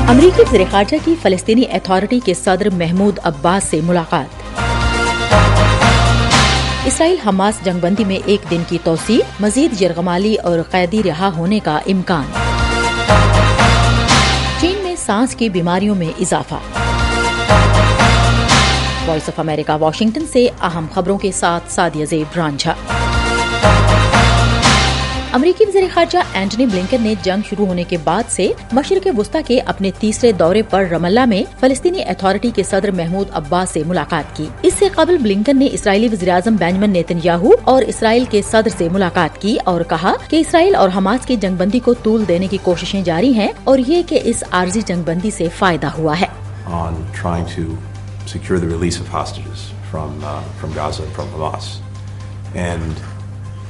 امریکی وزیر خارجہ کی فلسطینی اتھارٹی کے صدر محمود عباس سے ملاقات۔ اسرائیل حماس جنگ بندی میں ایک دن کی توسیع، مزید یرغمالی اور قیدی رہا ہونے کا امکان۔ چین میں سانس کی بیماریوں میں اضافہ۔ وائس آف امریکہ واشنگٹن سے اہم خبروں کے ساتھ سعدیہ زیب رانجھا۔ امریکی وزیر خارجہ اینٹنی بلنکن نے جنگ شروع ہونے کے بعد سے مشرق وسطی کے اپنے تیسرے دورے پر رام اللہ میں فلسطینی اتھارٹی کے صدر محمود عباس سے ملاقات کی۔ اس سے قبل بلنکن نے اسرائیلی وزیراعظم بنیامین نیتن یاہو اور اسرائیل کے صدر سے ملاقات کی اور کہا کہ اسرائیل اور حماس کی جنگ بندی کو طول دینے کی کوششیں جاری ہیں اور یہ کہ اس عارضی جنگ بندی سے فائدہ ہوا ہے۔ Secure the release of hostages from Gaza and from Hamas, and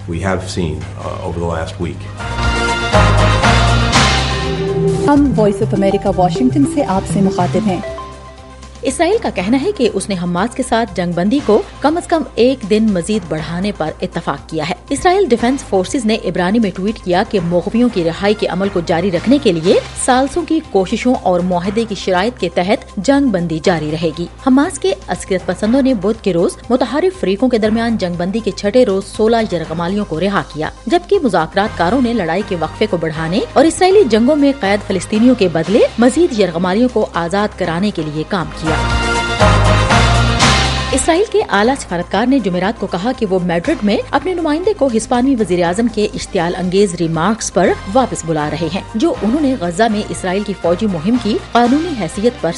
we have seen over the last week. ہم وائس آف امریکہ واشنگٹن سے آپ سے مخاطب ہیں۔ اسرائیل کا کہنا ہے کہ اس نے حماس کے ساتھ جنگ بندی کو کم از کم ایک دن مزید بڑھانے پر اتفاق کیا ہے۔ اسرائیل ڈیفنس فورسز نے عبرانی میں ٹویٹ کیا کہ موقوفیوں کی رہائی کے عمل کو جاری رکھنے کے لیے ثالثوں کی کوششوں اور معاہدے کی شرائط کے تحت جنگ بندی جاری رہے گی۔ حماس کے عسکریت پسندوں نے بدھ کے روز متحارب فریقوں کے درمیان جنگ بندی کے چھٹے روز 16 یرغمالیوں کو رہا کیا، جبکہ مذاکرات کاروں نے لڑائی کے وقفے کو بڑھانے اور اسرائیلی جنگوں میں قید فلسطینیوں کے بدلے مزید یرغمالیوں کو آزاد کرانے کے لیے کام کیا۔ اسرائیل کے اعلیٰ سفارتکار نے جمعرات کو کہا کہ وہ میڈرڈ میں اپنے نمائندے کو ہسپانوی وزیر اعظم کے اشتعال انگیز ریمارکس پر واپس بلا رہے ہیں، جو انہوں نے غزہ میں اسرائیل کی فوجی مہم کی قانونی حیثیت پر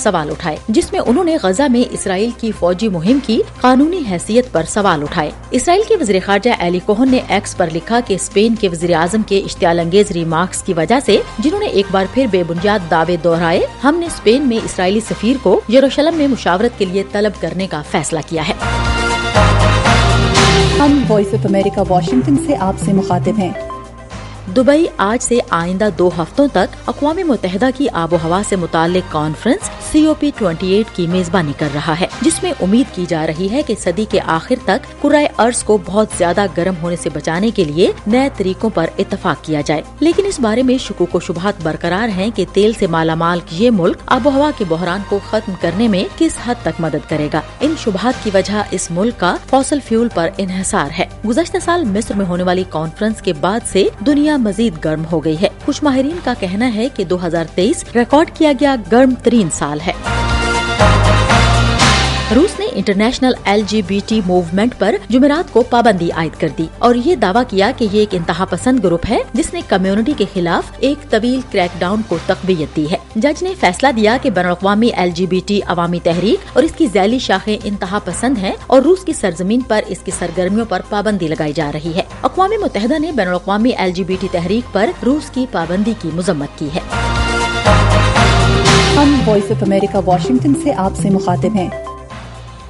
سوال اٹھائے، اسرائیل کے وزیر خارجہ ایلی کوہن نے ایکس پر لکھا کہ اسپین کے وزیر اعظم کے اشتعال انگیز ریمارکس کی وجہ سے، جنہوں نے ایک بار پھر بے بنیاد دعوے دہرائے، ہم نے اسپین میں اسرائیلی سفیر کو یروشلم میں مشاورت کے لیے طلب کرنے کا فیصلہ کیا ہے۔ ہم وائس آف امریکہ واشنگٹن سے آپ سے مخاطب ہیں۔ دبئی آج سے آئندہ 2 ہفتوں تک اقوام متحدہ کی آب و ہوا سے متعلق کانفرنس COP28 کی میزبانی کر رہا ہے، جس میں امید کی جا رہی ہے کہ صدی کے آخر تک کرۂ ارض کو بہت زیادہ گرم ہونے سے بچانے کے لیے نئے طریقوں پر اتفاق کیا جائے، لیکن اس بارے میں شکوک و شبہات برقرار ہیں کہ تیل سے مالا مال یہ ملک آب و ہوا کے بحران کو ختم کرنے میں کس حد تک مدد کرے گا۔ ان شبہات کی وجہ اس ملک کا فوسل فیول پر انحصار ہے۔ گزشتہ سال مصر میں ہونے والی کانفرنس کے بعد سے دنیا مزید گرم ہو گئی ہے۔ کچھ ماہرین کا کہنا ہے کہ 2023 ریکارڈ کیا گیا گرم ترین سال ہے۔ روس نے انٹرنیشنل LGBT موومنٹ پر جمعرات کو پابندی عائد کر دی اور یہ دعویٰ کیا کہ یہ ایک انتہا پسند گروپ ہے جس نے کمیونٹی کے خلاف ایک طویل کریک ڈاؤن کو تقویت دی ہے۔ جج نے فیصلہ دیا کہ بین الاقوامی LGBT عوامی تحریک اور اس کی ذیلی شاخیں انتہا پسند ہیں اور روس کی سرزمین پر اس کی سرگرمیوں پر پابندی لگائی جا رہی ہے۔ اقوام متحدہ نے بین الاقوامی LGBT تحریک پر روس کی پابندی کی مذمت کی ہے۔ ہم وائس آف امریکہ واشنگٹن سے آپ سے مخاطب ہیں۔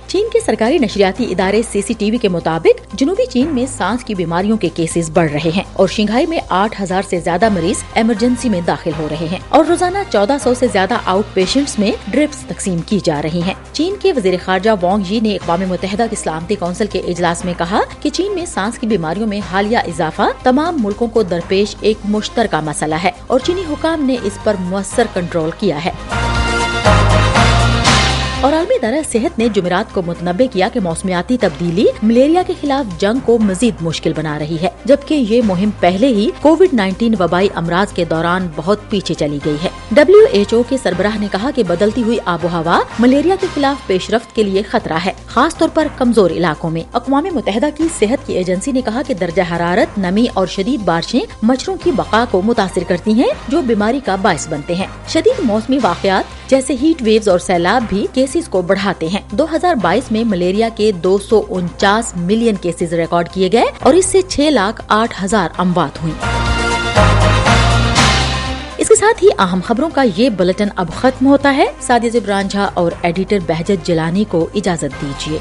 چین کے سرکاری نشریاتی ادارے CCTV کے مطابق جنوبی چین میں سانس کی بیماریوں کے کیسز بڑھ رہے ہیں اور شنگھائی میں 8000 سے زیادہ مریض ایمرجنسی میں داخل ہو رہے ہیں اور روزانہ 1400 سے زیادہ آؤٹ پیشنٹس میں ڈرپس تقسیم کی جا رہی ہیں۔ چین کے وزیر خارجہ وانگ یی نے اقوام متحدہ کی سلامتی کونسل کے اجلاس میں کہا کہ چین میں سانس کی بیماریوں میں حالیہ اضافہ تمام ملکوں کو درپیش ایک مشترکہ مسئلہ ہے اور چینی حکام نے اس پر مؤثر کنٹرول کیا ہے۔ اور عالمی ادارہ صحت نے جمعرات کو متنبع کیا کہ موسمیاتی تبدیلی ملیریا کے خلاف جنگ کو مزید مشکل بنا رہی ہے، جبکہ یہ مہم پہلے ہی کووڈ-19 وبائی امراض کے دوران بہت پیچھے چلی گئی ہے۔ WHO کے سربراہ نے کہا کہ بدلتی ہوئی آب و ہوا ملیریا کے خلاف پیش رفت کے لیے خطرہ ہے، خاص طور پر کمزور علاقوں میں۔ اقوام متحدہ کی صحت کی ایجنسی نے کہا کہ درجہ حرارت، نمی اور شدید بارشیں مچھروں کی بقا کو متاثر کرتی ہیں جو بیماری کا باعث بنتے ہیں۔ شدید موسمی واقعات جیسے ہیٹ ویوز اور سیلاب بھی کیسز کو بڑھاتے ہیں۔ 2022 میں ملیریا کے 249 ملین کیسز ریکارڈ کیے گئے اور اس سے 6,08,000 اموات ہوئیں۔ اس کے ساتھ ہی اہم خبروں کا یہ بلٹن اب ختم ہوتا ہے۔ سعدیہ زیب رانجھا اور ایڈیٹر بہجت جیلانی کو اجازت دیجیے۔